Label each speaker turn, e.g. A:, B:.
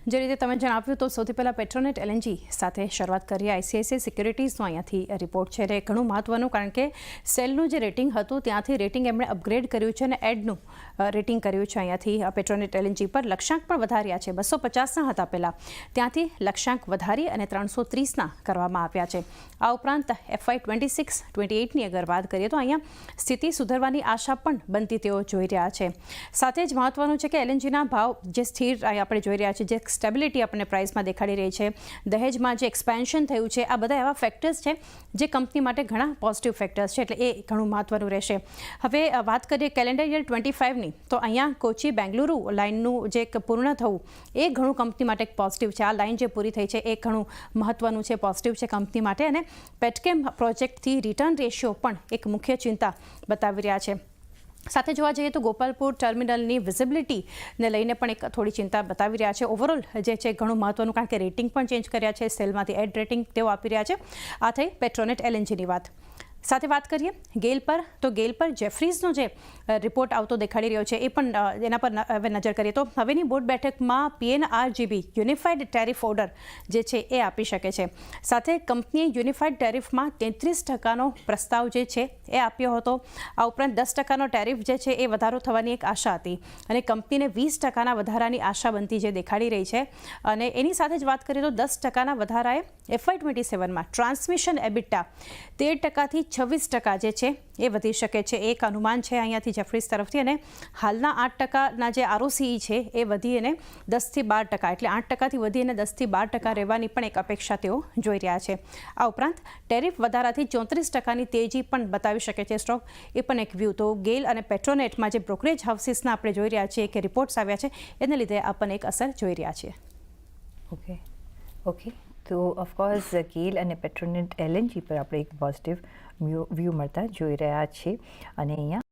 A: જે રીતે તમે જણાવ્યું તો સૌથી પહેલાં પેટ્રોનેટ એલએનજી સાથે શરૂઆત કરીએ. આઈસીઆઈસીઆઈ સિક્યુરિટીઝનો અહીંયાથી રિપોર્ટ છે. ઘણું મહત્વનું, કારણ કે સેલનું જે રેટિંગ હતું ત્યાંથી રેટિંગ એમણે અપગ્રેડ કર્યું છે અને એડનું રેટિંગ કર્યું છે. અહીંયાથી પેટ્રોનેટ એલએનજી પર લક્ષ્યાંક પણ વધાર્યા છે. 250ના હતા પહેલાં, ત્યાંથી લક્ષ્યાંક વધારી અને 330ના કરવામાં આવ્યા છે. આ ઉપરાંત FY26-28ની અગર વાત કરીએ તો અહીંયા સ્થિતિ સુધરવાની આશા પણ બનતી તેઓ જોઈ રહ્યા છે. સાથે જ મહત્વનું છે કે એલએનજીના ભાવ જે સ્થિર આપણે જોઈ રહ્યા છીએ, જે સ્ટેબિલિટી આપણને પ્રાઇસમાં દેખાડી રહી છે, દહેજમાં જે એક્સપેન્શન થયું છે, આ બધા એવા ફેક્ટર્સ છે જે કંપની માટે ઘણા પોઝિટિવ ફેક્ટર્સ છે, એટલે એ ઘણું મહત્વનું રહેશે. હવે વાત કરીએ કેલેન્ડર યર 25ની, તો અહીંયા કોચી બેંગલુરુ લાઇનનું જે પૂર્ણ થવું એ ઘણું કંપની માટે એક પોઝિટિવ છે. આ લાઇન જે પૂરી થઈ છે એ ઘણું મહત્વનું છે, પોઝિટિવ છે કંપની માટે. અને પેટકેમ પ્રોજેક્ટથી રિટર્ન રેશિયો પણ એક મુખ્ય ચિંતા બતાવી રહ્યા છે. સાથે જોવા જઈએ તો ગોપાલપુર ટર્મિનલની વિઝિબિલિટીને લઈને પણ એક થોડી ચિંતા બતાવી રહ્યા છે. ઓવરઓલ જે છે ઘણું મહત્વનું, કારણ કે રેટિંગ પણ ચેન્જ કર્યા છે, સેલમાંથી એડ રેટિંગ તેઓ આપી રહ્યા છે. આ થઈ પેટ્રોનેટ એલએનજીની વાત. સાથે વાત કરીએ ગેલ પર, તો ગેલ પર જેફરીઝનો જે રિપોર્ટ આવતો દેખાડી રહ્યો છે એ પણ એના પર હવે નજર કરીએ તો હવેની બોર્ડ બેઠકમાં PNRGB યુનિફાઈડ ટેરિફ ઓર્ડર જે છે એ આપી શકે છે. સાથે કંપનીએ યુનિફાઈડ ટેરિફમાં 33%નો પ્રસ્તાવ જે છે એ આપ્યો હતો. આ ઉપરાંત 10%નો ટેરિફ જે છે એ વધારો થવાની એક આશા હતી અને કંપનીને 20%ના વધારાની આશા બનતી જે દેખાડી રહી છે. અને એની સાથે જ વાત કરીએ તો 10%ના વધારાએ FY27માં ટ્રાન્સમિશન એબિટા 13%થી 26% જે છે એ વધી શકે છે. એક અનુમાન છે અહીંયાથી જેફરીઝ તરફથી. અને હાલના 8%ના જે ROCE છે એ વધી અને 10થી 12%, એટલે 8%થી વધી અને 10થી 12% રહેવાની પણ એક અપેક્ષા તેઓ જોઈ રહ્યા છે. આ ઉપરાંત ટેરિફ વધારાથી 34%ની તેજી પણ બતાવી શકે છે સ્ટોક, એ પણ એક વ્યૂ. તો ગેલ અને પેટ્રોનેટમાં જે બ્રોકરેજ હાઉસીસના આપણે જોઈ રહ્યા છીએ કે રિપોર્ટ્સ આવ્યા છે એને લીધે આપણને એક અસર જોઈ રહ્યા છીએ.
B: ઓકે તો ઓફકોર્સ ગેલ અને પેટ્રોનેટ એલએનજી પર આપણે એક પોઝિટિવ વ્યૂ મળતા જોઈ રહ્યા છીએ. અને અહીંયા